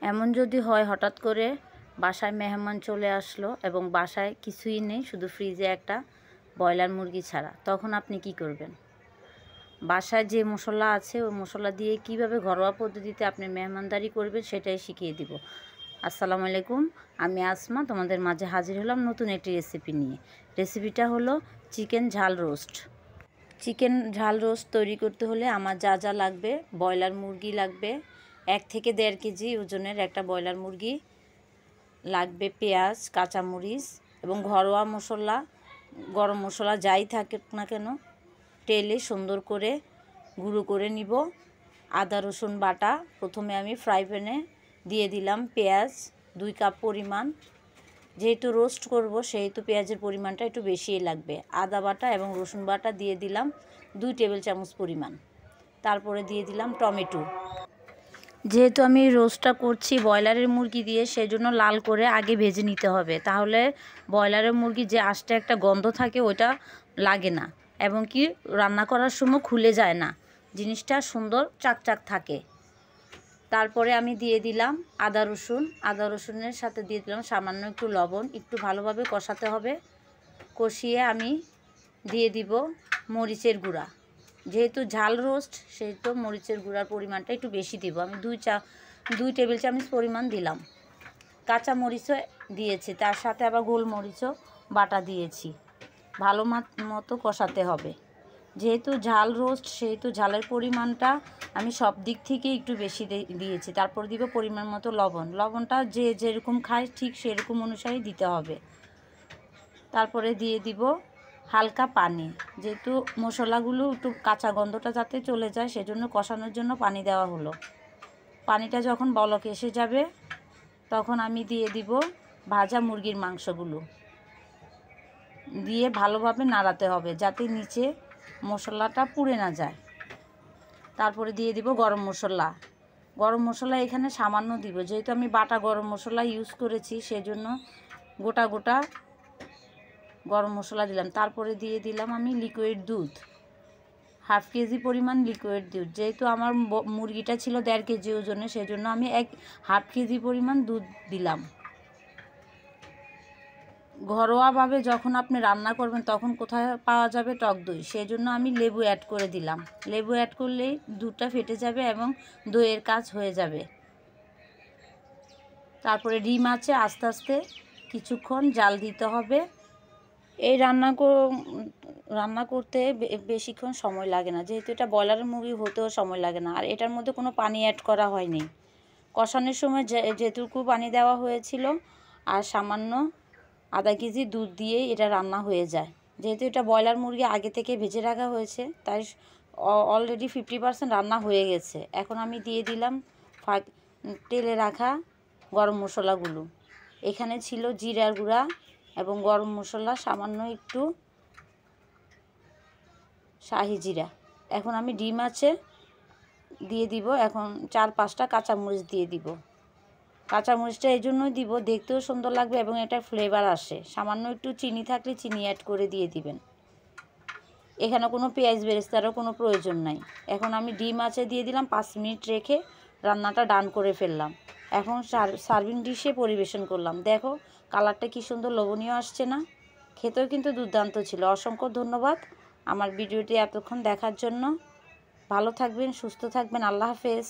এমন যদি হয় হঠাৎ করে বাসায় মেহমান চলে আসলো এবং বাসায় কিছুই নেই, শুধু ফ্রিজে একটা ব্রয়লার মুরগি ছাড়া, তখন আপনি কি করবেন? বাসায় যে মশলা আছে ওই মশলা দিয়ে কিভাবে ঘরোয়া পদ্ধতিতে আপনি মেহমানদারি করবেন সেটাই শিখিয়ে দিব। আসসালামু আলাইকুম, আমি আসমা তোমাদের মাঝে হাজির হলাম নতুন একটি রেসিপি নিয়ে। রেসিপিটা হলো চিকেন ঝাল রোস্ট। চিকেন ঝাল রোস্ট তৈরি করতে হলে আমার যা যা লাগবে, ব্রয়লার মুরগি লাগবে 1 থেকে 1.5 কেজি ওজনের একটা ব্রয়লার মুরগি লাগবে, পেঁয়াজ, কাঁচামরিচ এবং ঘরোয়া মশলা, গরম মশলা যাই থাকে না কেন তেলে সুন্দর করে গুঁড়ো করে নিব। আদা রসুন বাটা প্রথমে আমি ফ্রাই প্যানে দিয়ে দিলাম, পেঁয়াজ 2 কাপ পরিমাণ, যেহেতু রোস্ট করব সেহেতু পেঁয়াজের পরিমাণটা একটু বেশিই লাগবে। আদা বাটা এবং রসুন বাটা দিয়ে দিলাম 2 টেবিল চামচ পরিমাণ। তারপরে দিয়ে দিলাম টমেটো। যেহেতু আমি রোস্টটা করছি ব্রয়লারের মুরগি দিয়ে, সেজন্য লাল করে আগে ভেজে নিতে হবে, তাহলে ব্রয়লারের মুরগি যে আস্তে একটা গন্ধ থাকে ওইটা লাগে না এবং কি রান্না করার সময় খুলে যায় না, জিনিসটা সুন্দর চাকচাক থাকে। তারপরে আমি দিয়ে দিলাম আদা রসুনের সাথে দিয়ে দিলাম সামান্য একটু লবণ, একটু ভালোভাবে কষাতে হবে। কষিয়ে আমি দিয়ে দিব মরিচের গুঁড়া। যেহেতু ঝাল রোস্ট সেহেতু মরিচের গুঁড়ার পরিমাণটা একটু বেশি দিব, আমি 2 টেবিল চামচ পরিমাণ দিলাম। কাঁচা মরিচও দিয়েছি, তার সাথে আবার গোলমরিচও বাটা দিয়েছি। ভালো মতো কষাতে হবে। যেহেতু ঝাল রোস্ট সেহেতু ঝালের পরিমাণটা আমি সব দিক থেকে একটু বেশি দিয়েছি। তারপর দিব পরিমাণ মতো লবণটা যে যেরকম খায় ঠিক সেরকম অনুসারে দিতে হবে। তারপরে দিয়ে দিব হালকা পানি, যেহেতু মশলাগুলো একটু কাঁচা গন্ধটা যাতে চলে যায় সেজন্য কষানোর জন্য পানি দেওয়া হলো। পানিটা যখন বলক এসে যাবে তখন আমি দিয়ে দিব ভাজা মুরগির মাংসগুলো, দিয়ে ভালোভাবে নাড়াতে হবে যাতে নিচে মশলাটা পুড়ে না যায়। তারপরে দিয়ে দিব গরম মশলা এখানে সামান্য দিব, যেহেতু আমি বাটা গরম মশলা ইউজ করেছি সেজন্য গোটা গরম মশলা দিলাম। তারপরে দিয়ে দিলাম আমি লিকুইড দুধ, 1/2 কেজি পরিমাণ লিকুইড দুধ। যেহেতু আমার মুরগিটা ছিল 1.5 কেজি ওজনে সেজন্য আমি 1/2 কেজি পরিমাণ দুধ দিলাম। ঘরোয়াভাবে যখন আপনি রান্না করবেন তখন কোথায় পাওয়া যাবে টক দই, সেজন্য আমি লেবু অ্যাড করে দিলাম। লেবু অ্যাড করলেই দুধটা ফেটে যাবে এবং দইয়ের কাজ হয়ে যাবে। তারপরে ডিম আছে, আস্তে আস্তে কিছুক্ষণ জাল দিতে হবে। এই রান্না করতে বেশিক্ষণ সময় লাগে না, যেহেতু এটা ব্রয়লারের মুরগি হতেও সময় লাগে না, আর এটার মধ্যে কোনো পানি অ্যাড করা হয়নি। কষানোর সময় যেটুকু পানি দেওয়া হয়েছিল আর সামান্য আধা কেজি দুধ দিয়েই এটা রান্না হয়ে যায়। যেহেতু এটা ব্রয়লার মুরগি আগে থেকে ভেজে রাখা হয়েছে তাই অলরেডি 50% রান্না হয়ে গেছে। এখন আমি দিয়ে দিলাম তেলে রাখা গরম মশলাগুলো। এখানে ছিল জিরার গুঁড়া এবং গরম মশলা, সামান্য একটু শাহি জিরা। এখন আমি ডিম আছে দিয়ে দিব, এখন 4-5টা কাঁচামরিচ দিয়ে দিব। কাঁচামরিচটা এই জন্যই দিব দেখতেও সুন্দর লাগবে এবং এটা ফ্লেভার আসে। সামান্য একটু চিনি থাকলে চিনি অ্যাড করে দিয়ে দিবেন। এখানে কোনো পেঁয়াজ বেরেস্তারও কোনো প্রয়োজন নাই। এখন আমি ডিম আছে দিয়ে দিলাম, 5 মিনিট রেখে রান্নাটা ডান করে ফেললাম। এখন সার্ভিং ডিশে পরিবেশন করলাম। দেখো কালারটা কি সুন্দর লোভনীয় আসছে না? খেতেও কিন্তু দুর্দান্ত ছিল। অসংখ্য ধন্যবাদ আমার ভিডিওটি এতক্ষণ দেখার জন্য। ভালো থাকবেন, সুস্থ থাকবেন, আল্লাহ হাফেজ।